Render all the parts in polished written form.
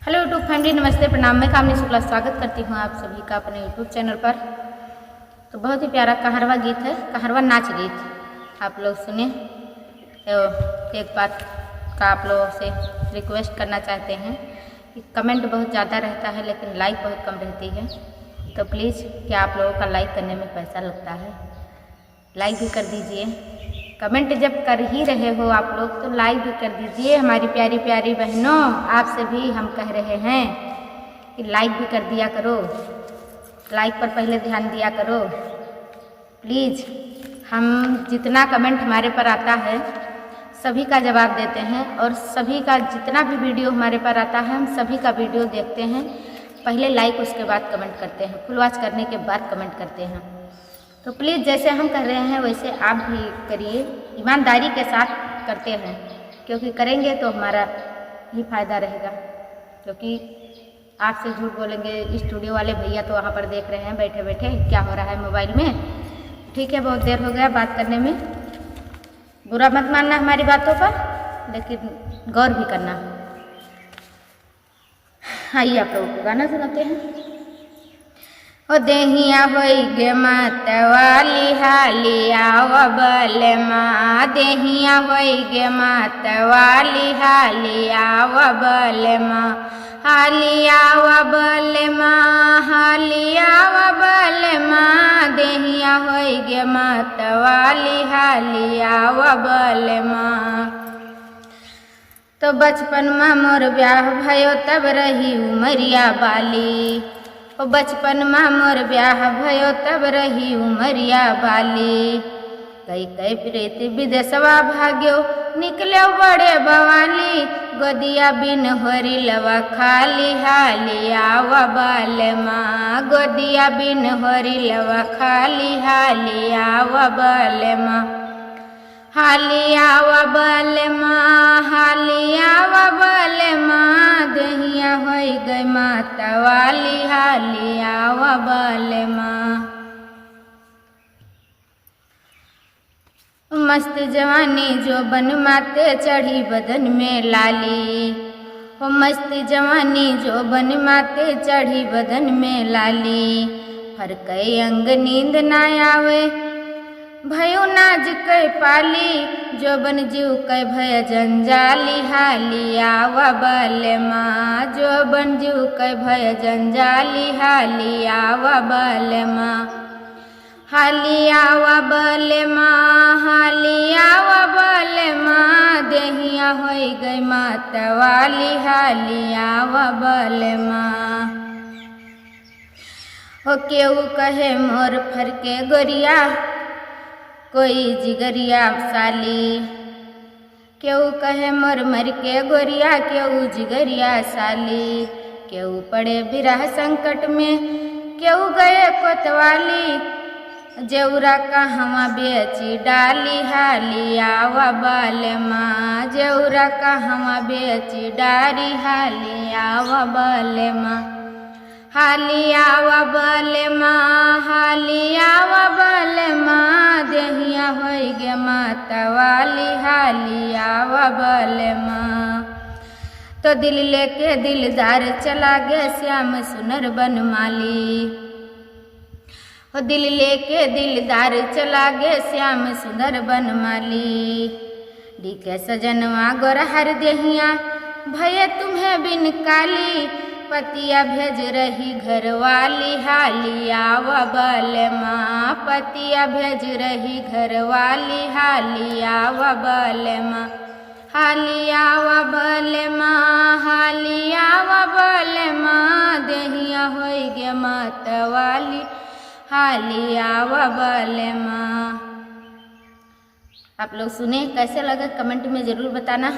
Hello YouTube family, नमस्ते, प्रणाम। मैं कामनी शुक्ला स्वागत करती हूँ आप सभी का अपने यूट्यूब चैनल पर। तो बहुत ही प्यारा कहरवा गीत है, कहरवा नाच गीत आप लोग सुने। तो एक बात का आप लोगों से रिक्वेस्ट करना चाहते हैं कि कमेंट बहुत ज़्यादा रहता है लेकिन लाइक बहुत कम रहती है। तो प्लीज़ क्या आप लोगों का लाइक करने में पैसा लगता है, लाइक भी कर दीजिए। कमेंट जब कर ही रहे हो आप लोग तो लाइक भी कर दीजिए। हमारी प्यारी प्यारी बहनों, आपसे भी हम कह रहे हैं कि लाइक भी कर दिया करो, लाइक पर पहले ध्यान दिया करो प्लीज़। हम जितना कमेंट हमारे पर आता है सभी का जवाब देते हैं और सभी का जितना भी वीडियो हमारे पर आता है हम सभी का वीडियो देखते हैं। पहले लाइक उसके बाद कमेंट करते हैं, फुल वॉच करने के बाद कमेंट करते हैं। तो प्लीज़ जैसे हम कर रहे हैं वैसे आप भी करिए, ईमानदारी के साथ करते हैं, क्योंकि करेंगे तो हमारा ही फायदा रहेगा। क्योंकि आपसे झूठ बोलेंगे, स्टूडियो वाले भैया तो वहाँ पर देख रहे हैं बैठे बैठे क्या हो रहा है मोबाइल में। ठीक है, बहुत देर हो गया बात करने में, बुरा मत मानना हमारी बातों पर, लेकिन गौर भी करना। आइए आप लोगों को गाना सुनाते हैं। ओ देहिया होई गे मतवाली हालिया वबल माँ, देहिया होई गे मतवाली हालिया वबल माँ, हालिया वबल माँ, हालिया वबल माँ, देहिया होई गे मतवाली हालिया वबल माँ। तो बचपन में मोर ब्याह भयो तब रही उमरिया बाली, ओ बचपन में मोर ब्याह भयो तब रही उमरिया बाली। कई कई प्रीत विदेशवा भाग्यो निकले बड़े बवाली, गोदिया बिन होरी लवा खाली हालिया वबल माँ, गोदिया बिन होरी लवा खाली हालिया वबल माँ, हालिया वबल माँ, हालिया वबल माँ, देहिया होई गई मतवाली हालिया वबल माँ। मस्त जवानी जो बन माते चढ़ी बदन में लाली, हो मस्त जवानी जो बन माते चढ़ी बदन में लाली। हर कई अंग नींद ना आवे भयो नाज कै पाली, जो बन जीव कै भय जंजाली हालिया वबल माँ, जो बन जीव कै भय जंजाली हालिया वबल माँ, हालिया वबल माँ, हालिया वबल माँ, देहिया होई गई मतवाली हालिया वबल माँ। हो केहू कहे मोर फर के गोरिया कोई जिगरिया साली, केहू कहे मोर मर के गोरिया केहू जिगरिया साली। केहू पड़े बिरह संकट में केहू गए कोतवाली, जेउरा कहवा बेची डाली हालिया वबल माँ, जेउरा कहवा बेची डाली हालिया वबल माँ, हालिया वबल माँ, हालिया वबल माँ, देहिया होई गे मतवाली हालिया वबल माँ। तो दिल लेके दिलदार चला गे श्याम सुनर बनमाली, हो दिल लेके दिलदार चला गे श्याम सुंदर बनमाली। डीके सजनवा गोरहर देहिया भये तुम्हें बिन काली, पतिया भेज रही घरवाली हालिया वबल माँ, पतिया भेज रही घरवाली हालिया वबल माँ, हालिया वबल माँ, हालिया वबल माँ, देहिया होई गे मतवाली हालिया वबल माँ। आप लोग सुने, कैसे लगे कमेंट में ज़रूर बताना।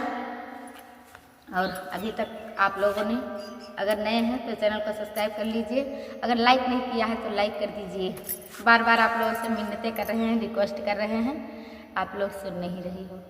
और अभी तक आप लोगों ने अगर नए हैं तो चैनल को सब्सक्राइब कर लीजिए, अगर लाइक नहीं किया है तो लाइक कर दीजिए। बार बार आप लोगों से मिन्नतें कर रहे हैं, रिक्वेस्ट कर रहे हैं, आप लोग सुन नहीं रही हो।